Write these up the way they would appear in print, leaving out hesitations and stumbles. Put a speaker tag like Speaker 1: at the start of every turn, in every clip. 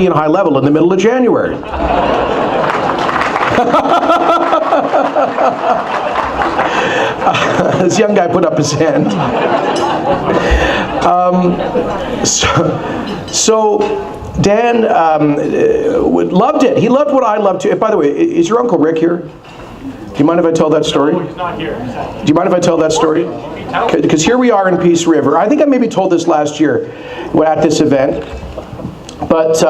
Speaker 1: European high level in the middle of January. This young guy put up his hand. So Dan loved it. He loved what I loved too. By the way, is your Uncle Rick here? Do you mind if I tell that story?
Speaker 2: No, he's not here.
Speaker 1: Do you mind if I tell that story? Because here we are in Peace River. I think I maybe told this last year at this event. But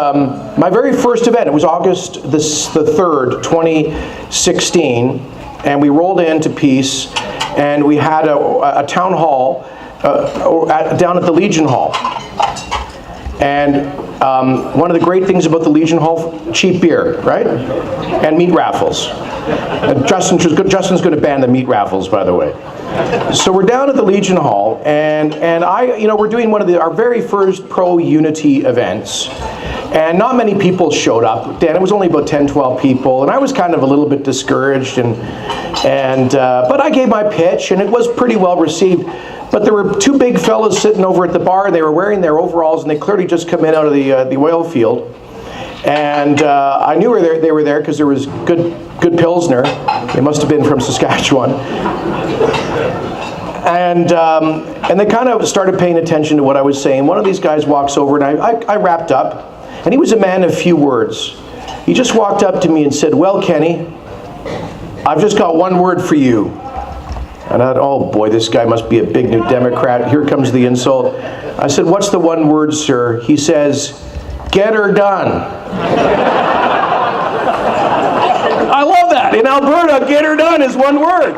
Speaker 1: my very first event, it was August the 3rd, 2016, and we rolled into Peace, and we had a town hall down at the Legion Hall. And one of the great things about the Legion Hall, cheap beer, right? And meat raffles. Justin's going to ban the meat raffles, by the way. So we're down at the Legion Hall, and we're doing one of our very first pro-unity events. And not many people showed up. Dan, it was only about 10, 12 people, and I was kind of a little bit discouraged. But I gave my pitch, and it was pretty well received. But there were two big fellas sitting over at the bar. They were wearing their overalls, and they clearly just come in out of the oil field. And I knew they were there because there was good Pilsner. They must have been from Saskatchewan. And they kind of started paying attention to what I was saying. One of these guys walks over, and I wrapped up. And he was a man of few words. He just walked up to me and said, "Well, Kenny, I've just got one word for you." And I thought, oh boy, this guy must be a big new Democrat. Here comes the insult. I said, "What's the one word, sir?" He says, "Get her done." I love that. In Alberta, get her done is one word.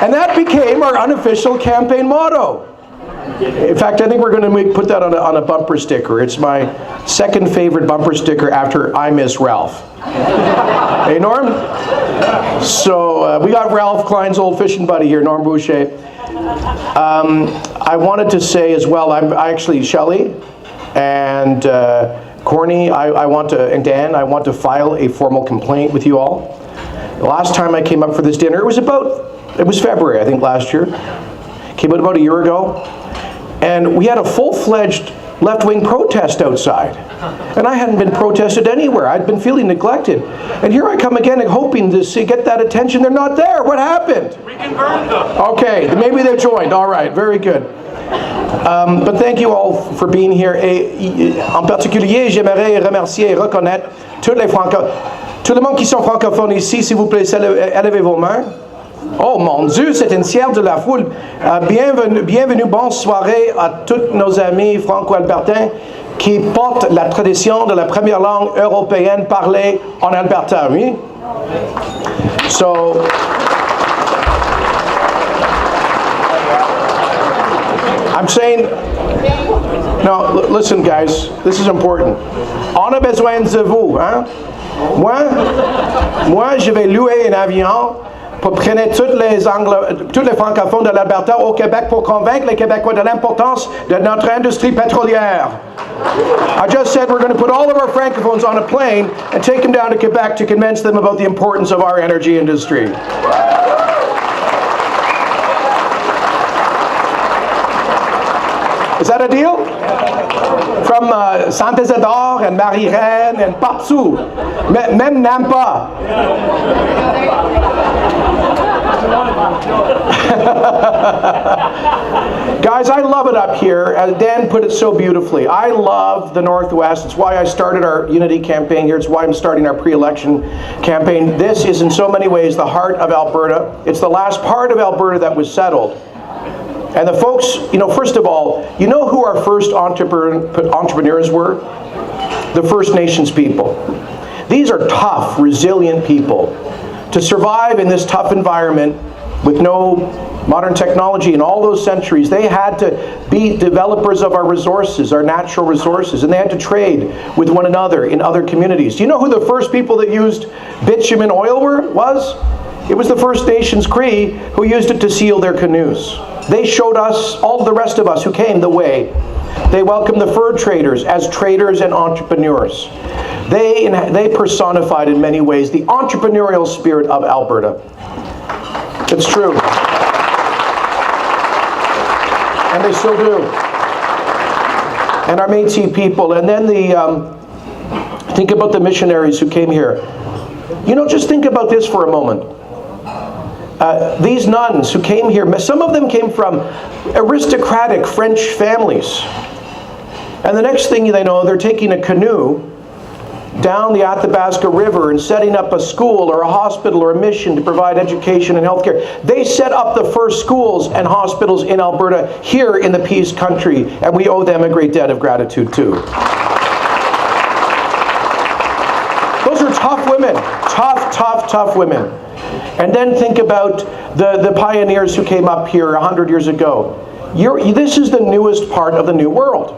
Speaker 1: And that became our unofficial campaign motto. In fact, I think we're going to put that on a bumper sticker. It's my second favorite bumper sticker after I Miss Ralph. Hey, Norm? So we got Ralph Klein's old fishing buddy here, Norm Boucher. I wanted to say as well, I actually, Shelley and Corny, and Dan, I want to file a formal complaint with you all. The last time I came up for this dinner, it was February, I think, last year. Came out about a year ago. And we had a full-fledged left-wing protest outside. And I hadn't been protested anywhere. I'd been feeling neglected. And here I come again hoping to get that attention. They're not there. What happened?
Speaker 2: We converted them.
Speaker 1: Okay, maybe they've joined. All right, very good. But thank you all for being here. Et en particulier, j'aimerais remercier et reconnaître tout le monde qui sont francophones ici. S'il vous plaît, élevez vos mains. Oh mon Dieu, c'est une tiers de la foule. Bienvenue, bonne soirée à tous nos amis franco-albertains qui portent la tradition de la première langue européenne parlée en Alberta, oui? So, I'm saying, no, listen guys, this is important. On a besoin de vous, hein? Moi, je vais louer un avion pour prendre tous les francophones de l'Alberta au Québec pour convaincre les Québécois de l'importance de notre industrie pétrolière. I just said we're going to put all of our francophones on a plane and take them down to Quebec to convince them about the importance of our energy industry. Is that a deal? From Saint-Isidore and Marie-Reine and partout. Même Nampa. Guys, I love it up here. As Dan put it so beautifully, I love the Northwest. It's why I started our Unity campaign here. It's why I'm starting our pre-election campaign. This is in so many ways the heart of Alberta. It's the last part of Alberta that was settled. And the folks, first of all, you know who our first entrepreneurs were? The First Nations people. These are tough, resilient people. To survive in this tough environment with no modern technology in all those centuries, they had to be developers of our resources, our natural resources, and they had to trade with one another in other communities. Do you know who the first people that used bitumen oil was? It was the First Nations Cree who used it to seal their canoes. They showed us, all the rest of us who came, the way. They welcomed the fur traders as traders and entrepreneurs. They personified in many ways the entrepreneurial spirit of Alberta. It's true. And they still do. and our Métis people, and then think about the missionaries who came here. You know, just think about this for a moment. These nuns who came here, some of them came from aristocratic French families. And the next thing they know, they're taking a canoe down the Athabasca River and setting up a school or a hospital or a mission to provide education and healthcare. They set up the first schools and hospitals in Alberta here in the Peace Country, and we owe them a great debt of gratitude too. Those are tough women, tough women. And then think about the pioneers who came up here 100 years ago. This is the newest part of the New World.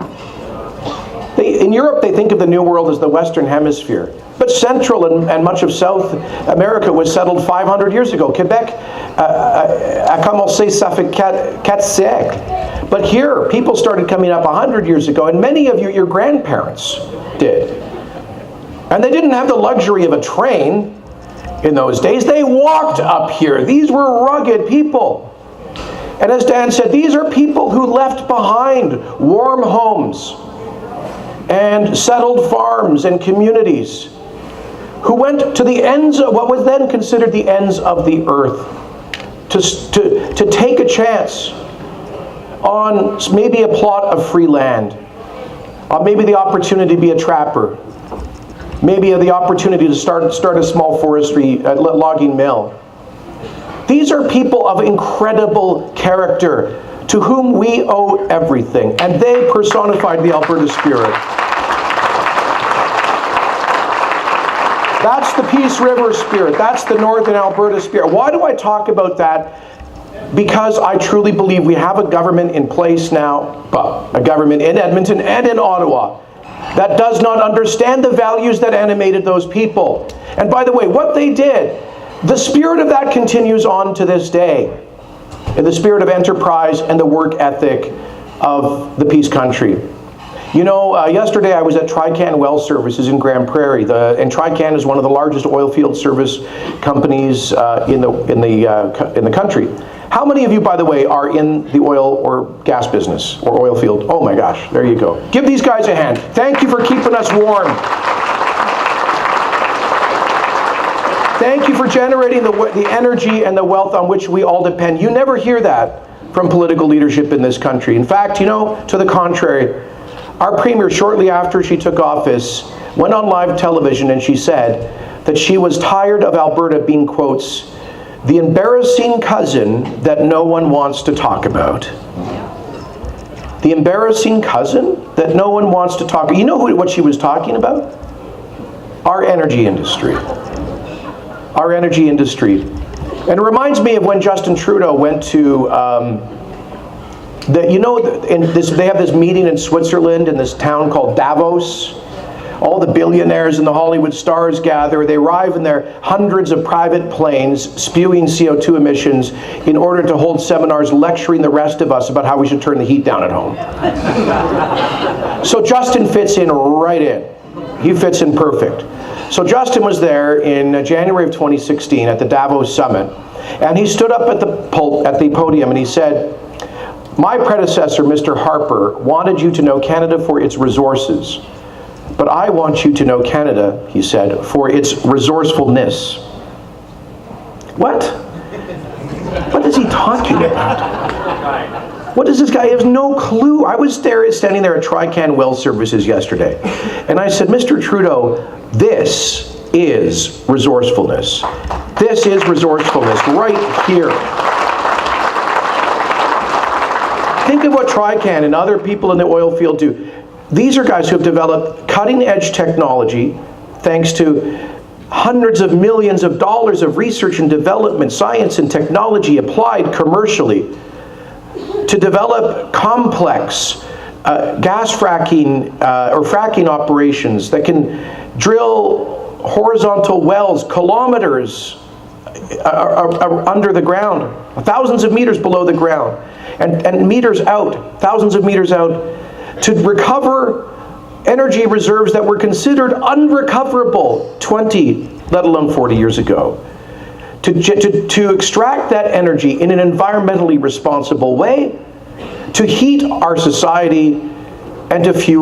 Speaker 1: In Europe, they think of the New World as the Western Hemisphere. But Central and much of South America was settled 500 years ago. Quebec a commencé ça fait 4 siècles. But here, people started coming up 100 years ago, and many of your grandparents did. And they didn't have the luxury of a train in those days. They walked up here. These were rugged people. And as Dan said, these are people who left behind warm homes and settled farms and communities, who went to the ends of what was then considered the ends of the earth to take a chance on maybe a plot of free land, maybe the opportunity to be a trapper, maybe the opportunity to start a small forestry logging mill. These are people of incredible character to whom we owe everything, and they personified the Alberta spirit. That's the Peace River spirit. That's the Northern Alberta spirit. Why do I talk about that? Because I truly believe we have a government in place now, a government in Edmonton and in Ottawa, that does not understand the values that animated those people. And by the way, what they did, the spirit of that continues on to this day, in the spirit of enterprise and the work ethic of the Peace Country. You know, yesterday I was at Trican Well Services in Grand Prairie, and Trican is one of the largest oil field service companies in the country. How many of you, by the way, are in the oil or gas business or oil field? Oh my gosh, there you go. Give these guys a hand. Thank you for keeping us warm. Thank you for generating the energy and the wealth on which we all depend. You never hear that from political leadership in this country. In fact, you know, to the contrary, our Premier, shortly after she took office, went on live television and she said that she was tired of Alberta being, quotes, the embarrassing cousin that no one wants to talk about. The embarrassing cousin that no one wants to talk about. You know what she was talking about? Our energy industry. Our energy industry. And it reminds me of when Justin Trudeau went to, they have this meeting in Switzerland in this town called Davos. All the billionaires and the Hollywood stars gather. They arrive in their hundreds of private planes spewing CO2 emissions in order to hold seminars lecturing the rest of us about how we should turn the heat down at home. So Justin fits in right in. He fits in perfect. So Justin was there in January of 2016 at the Davos Summit, and he stood up at the podium and he said, "My predecessor, Mr. Harper, wanted you to know Canada for its resources. But I want you to know Canada," he said, "for its resourcefulness." What? What is he talking about? What is this guy? He has no clue. I was standing there at Trican Well Services yesterday, and I said, "Mr. Trudeau, this is resourcefulness. This is resourcefulness right here." Think of what Trican and other people in the oil field do. These are guys who have developed cutting-edge technology thanks to hundreds of millions of dollars of research and development, science and technology applied commercially to develop complex gas fracking or fracking operations that can drill horizontal wells kilometers under the ground, thousands of meters below the ground, and meters out, thousands of meters out, to recover energy reserves that were considered unrecoverable 20, let alone 40 years ago. To extract that energy in an environmentally responsible way, to heat our society, and to fuel